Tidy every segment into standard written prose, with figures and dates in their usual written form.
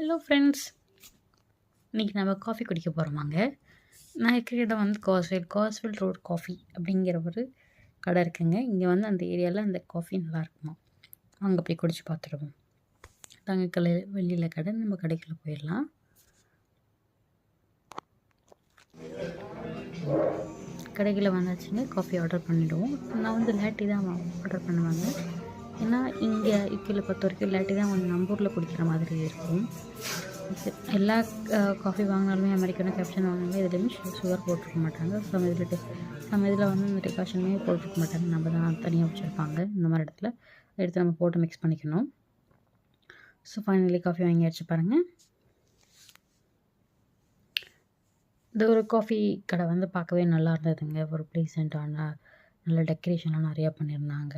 Hello friends, இன்றைக்கி நம்ம coffee குடிக்க போகிறோமாங்க. நான் இருக்கிற இடம் வந்து காஸ்வெல் ரோட் காஃபி அப்படிங்கிற ஒரு கடை இருக்குங்க. இங்கே வந்து அந்த ஏரியாவில் அந்த காஃபி நல்லாயிருக்குமா. அங்கே போய் குடிச்சு பார்த்துடுவோம். தங்கக்கலை வெளியில் கடை, நம்ம கடைக்குள்ளே போயிடலாம். கடைக்குள்ளே வந்தாச்சுங்க, காஃபி ஆர்டர் பண்ணிவிடுவோம். நான் வந்து லேட்டி தான் ஆர்டர் பண்ணுவேங்க. ஏன்னா இங்கே யூகேல பொறுத்த வரைக்கும் லேட்டி தான் கொஞ்சம் நம்ம ஊரில் குடிக்கிற மாதிரி இருக்கும். எல்லா காஃபி வாங்கினாலுமே அமெரிக்கனோ கேப்ஷன் வாங்கினாலுமே இதுலேயுமே சுகர் போட்டிருக்க மாட்டாங்க. நம்ம இதில் வந்து இந்த டிகாஷனுமே போட்டிருக்க மாட்டாங்க. நம்ம தான் தனியாக வச்சுருப்பாங்க. இந்த மாதிரி இடத்துல எடுத்து நம்ம போட்டு மிக்ஸ் பண்ணிக்கணும். ஸோ ஃபைனலி காஃபி வாங்கியாச்சு பாருங்கள். இந்த ஒரு காஃபி கடை வந்து பார்க்கவே நல்லா இருந்ததுங்க. ஒரு ப்ளீசண்ட்டான நல்ல டெக்கரேஷன்லாம் நிறையா பண்ணியிருந்தாங்க.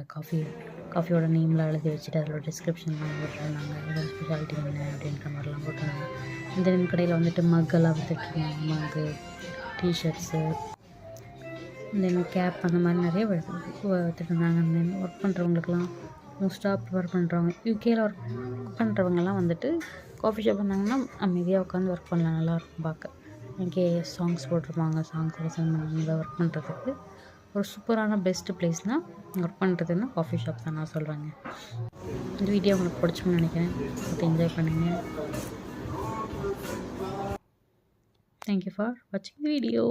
காஃபியோட நேம்லாம் எழுதி வச்சுட்டு அதோட டிஸ்கிரிப்ஷன்லாம் போட்டுருந்தாங்க. இதோட ஸ்பெஷாலிட்டி என்ன அப்படின்ற மாதிரிலாம் போட்டிருந்தாங்க. இந்த கடையில் வந்துட்டு மக்கெல்லாம் விற்றுட்ருந்தாங்க. மக்கு, டிஷர்ட்ஸு, தென் கேப் அந்த மாதிரி நிறைய விற்றுட்ருந்தாங்க. தென் ஒர்க் பண்ணுறவங்களுக்குலாம் மோஸ்ட்டாக ப்ரிஃபர் பண்ணுறவங்க யூகேயில் ஒர்க் பண்ணுறவங்கலாம் வந்துட்டு காஃபி ஷாப் வந்தாங்கன்னா அமைதியாக உட்காந்து ஒர்க் பண்ணலாம். நல்லாயிருக்கும் பார்க்க. இங்கே சாங்ஸ் போட்டிருப்பாங்க. சாங்ஸ் லிசன் பண்ணி ஒர்க் பண்ணுறதுக்கு ஒரு சூப்பரான பெஸ்ட்டு பிளேஸ்னால் ஒர்க் பண்ணுறதுன்னா காஃபி ஷாப் தான் நான் சொல்கிறேங்க. இந்த வீடியோ உங்களுக்கு பிடிச்சுன்னு நினைக்கிறேன். பார்த்து என்ஜாய் பண்ணுங்கள். தேங்க்யூ ஃபார் வாட்சிங் தி வீடியோ.